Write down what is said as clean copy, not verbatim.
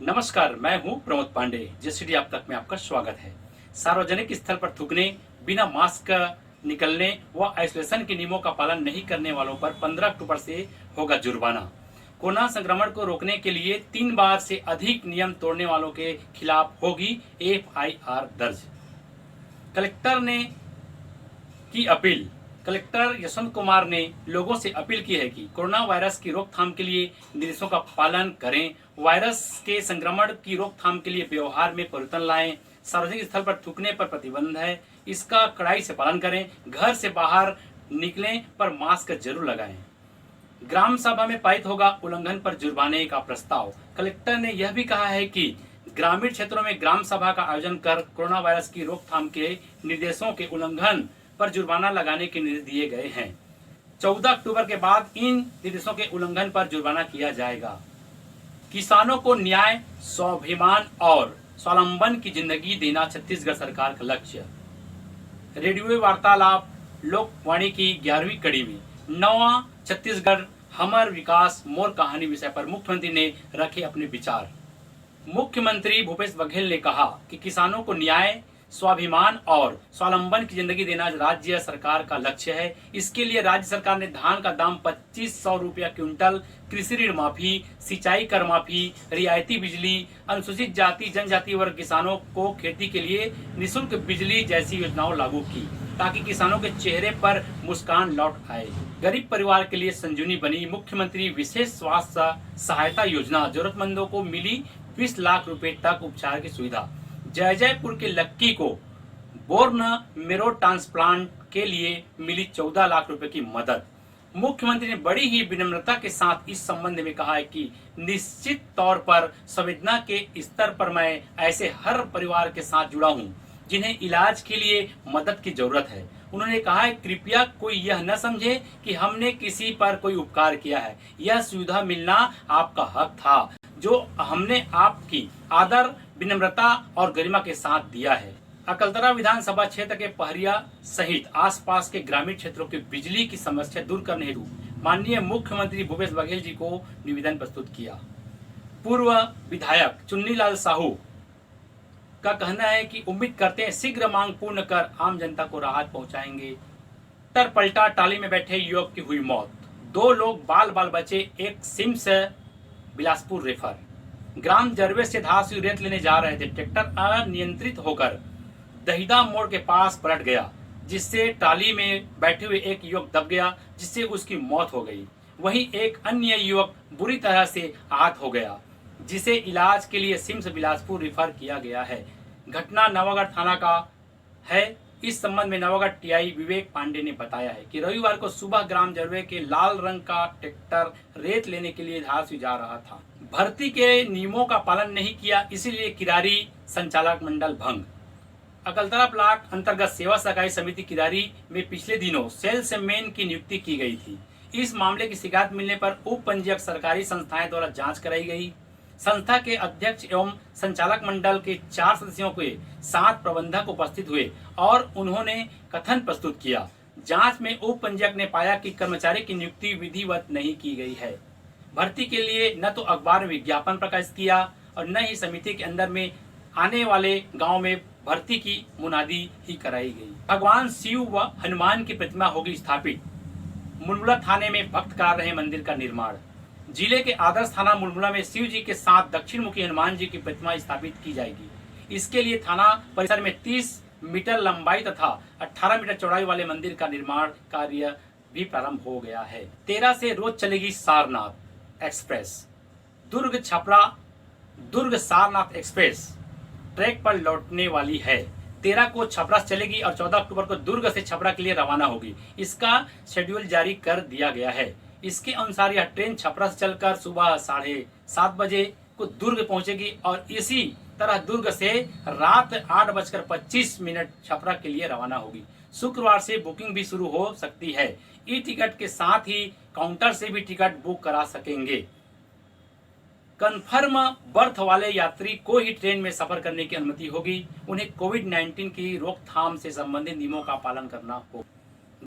नमस्कार, मैं हूं प्रमोद पांडे। जेसीडी आप तक में आपका स्वागत है। सार्वजनिक स्थल पर थूकने, बिना मास्क निकलने व आइसोलेशन के नियमों का पालन नहीं करने वालों पर 15 अक्टूबर से होगा जुर्माना। कोरोना संक्रमण को रोकने के लिए 3 बार से अधिक नियम तोड़ने वालों के खिलाफ होगी एफआईआर दर्ज। कलेक्टर ने की अपील। कलेक्टर यशवंत कुमार ने लोगों से अपील की है कि कोरोना वायरस की रोकथाम के लिए निर्देशों का पालन करें, वायरस के संक्रमण की रोकथाम के लिए व्यवहार में परिवर्तन लाएं, सार्वजनिक स्थल पर थूकने पर प्रतिबंध है, इसका कड़ाई से पालन करें, घर से बाहर निकलें पर मास्क जरूर लगाएं। ग्राम सभा में पारित होगा उल्लंघन पर जुर्माने का प्रस्ताव। कलेक्टर ने यह भी कहा है कि ग्रामीण क्षेत्रों में ग्राम सभा का आयोजन कर कोरोना वायरस की रोकथाम के निर्देशों के उल्लंघन पर जुर्माना लगाने के निर्देश दिए गए हैं। 14 अक्टूबर के बाद इन निर्देशों के उल्लंघन पर जुर्माना किया जाएगा। किसानों को न्याय, स्वाभिमान और स्वावलंबन की जिंदगी देना छत्तीसगढ़ सरकार का लक्ष्य। रेडियो वार्तालाप लोकवाणी की 11वीं कड़ी में नवा छत्तीसगढ़ हमर विकास मोर कहानी विषय पर मुख्यमंत्री ने रखे अपने विचार। मुख्यमंत्री भूपेश बघेल ने कहा कि किसानों को न्याय, स्वाभिमान और स्वावलंबन की जिंदगी देना राज्य सरकार का लक्ष्य है। इसके लिए राज्य सरकार ने धान का दाम 2500 रुपया क्विंटल, कृषि ऋण माफी, सिंचाई कर माफी, रियायती बिजली, अनुसूचित जाति जनजाति वर्ग किसानों को खेती के लिए निःशुल्क बिजली जैसी योजनाओं लागू की, ताकि किसानों के चेहरे पर मुस्कान लौट आए। गरीब परिवार के लिए संजीवनी बनी मुख्यमंत्री विशेष स्वास्थ्य सहायता योजना। जरूरतमंदों को मिली 20 लाख रुपए तक उपचार की सुविधा। जयपुर के लक्की को बोर्न मेरो ट्रांसप्लांट के लिए मिली 14 लाख रुपए की मदद। मुख्यमंत्री ने बड़ी ही विनम्रता के साथ इस संबंध में कहा है कि निश्चित तौर पर संवेदना के स्तर पर मैं ऐसे हर परिवार के साथ जुड़ा हूं जिन्हें इलाज के लिए मदद की जरूरत है। उन्होंने कहा है, कृपया कोई यह न समझे कि हमने किसी पर कोई उपकार किया है। यह सुविधा मिलना आपका हक था, जो हमने आपकी आदर, विनम्रता और गरिमा के साथ दिया है। अकलतरा विधानसभा क्षेत्र के पहरिया सहित आसपास के ग्रामीण क्षेत्रों की बिजली की समस्या दूर करने हेतु माननीय मुख्यमंत्री भूपेश बघेल जी को निवेदन प्रस्तुत किया। पूर्व विधायक चुन्नीलाल साहू का कहना है कि उम्मीद करते हैं शीघ्र मांग पूर्ण कर आम जनता को राहत पहुंचाएंगे। टर पलटा टाली में बैठे युवक की हुई मौत, 2 लोग बाल बाल बचे, एक सिम्स बिलासपुर रेफर। ग्राम जरवे से धार रेत लेने जा रहे थे, ट्रैक्टर अनियंत्रित होकर दहिदा मोड़ के पास पलट गया, जिससे ट्राली में बैठे हुए एक युवक दब गया, जिससे उसकी मौत हो गई। वहीं एक अन्य युवक बुरी तरह से आहत हो गया, जिसे इलाज के लिए सिम्स बिलासपुर रेफर किया गया है। घटना नवागढ़ थाना का है। इस संबंध में नवागढ़ टीआई विवेक पांडे ने बताया है कि रविवार को सुबह ग्राम जरवे के लाल रंग का ट्रैक्टर रेत लेने के लिए धार से जा रहा था। भर्ती के नियमों का पालन नहीं किया, इसीलिए किरारी संचालक मंडल भंग। अकलतरा ब्लॉक अंतर्गत सेवा सहकारी समिति किरारी में पिछले दिनों सेल्समैन की नियुक्ति की गई थी। इस मामले की शिकायत मिलने पर उप पंजीयक सरकारी संस्थाएं द्वारा जांच कराई गई। संस्था के अध्यक्ष एवं संचालक मंडल के 4 सदस्यों के साथ प्रबंधक उपस्थित हुए और उन्होंने कथन प्रस्तुत किया। जांच में उप पंजीयक ने पाया कि कर्मचारी की नियुक्ति विधिवत नहीं की गई है। भर्ती के लिए न तो अखबार में विज्ञापन प्रकाशित किया और न ही समिति के अंदर में आने वाले गांव में भर्ती की मुनादी ही कराई गई। भगवान शिव व हनुमान की प्रतिमा होगी स्थापित। मुलमुला थाने में भक्त करा रहे मंदिर का निर्माण। जिले के आदर्श थाना मुलमुला में शिव जी के साथ दक्षिण मुखी हनुमान जी की प्रतिमा स्थापित की जाएगी। इसके लिए थाना परिसर में 30 मीटर लंबाई तथा 18 मीटर चौड़ाई वाले मंदिर का निर्माण कार्य भी प्रारंभ हो गया है। 13 से रोज चलेगी सारनाथ एक्सप्रेस। दुर्ग छपरा दुर्ग सारनाथ एक्सप्रेस ट्रैक पर लौटने वाली है। 13 को छपरा से चलेगी और 14 अक्टूबर को दुर्ग से छपरा के लिए रवाना होगी। इसका शेड्यूल जारी कर दिया गया है। इसके अनुसार यह ट्रेन छपरा से चलकर सुबह 7:30 बजे को दुर्ग पहुंचेगी और इसी तरह दुर्ग से रात 8:25 छपरा के लिए रवाना होगी। शुक्रवार से बुकिंग भी शुरू हो सकती है। ई टिकट के साथ ही काउंटर से भी टिकट बुक करा सकेंगे। कन्फर्म बर्थ वाले यात्री को ही ट्रेन में सफर करने की अनुमति होगी। उन्हें कोविड-19 की रोकथाम से संबंधित नियमों का पालन करना होगा।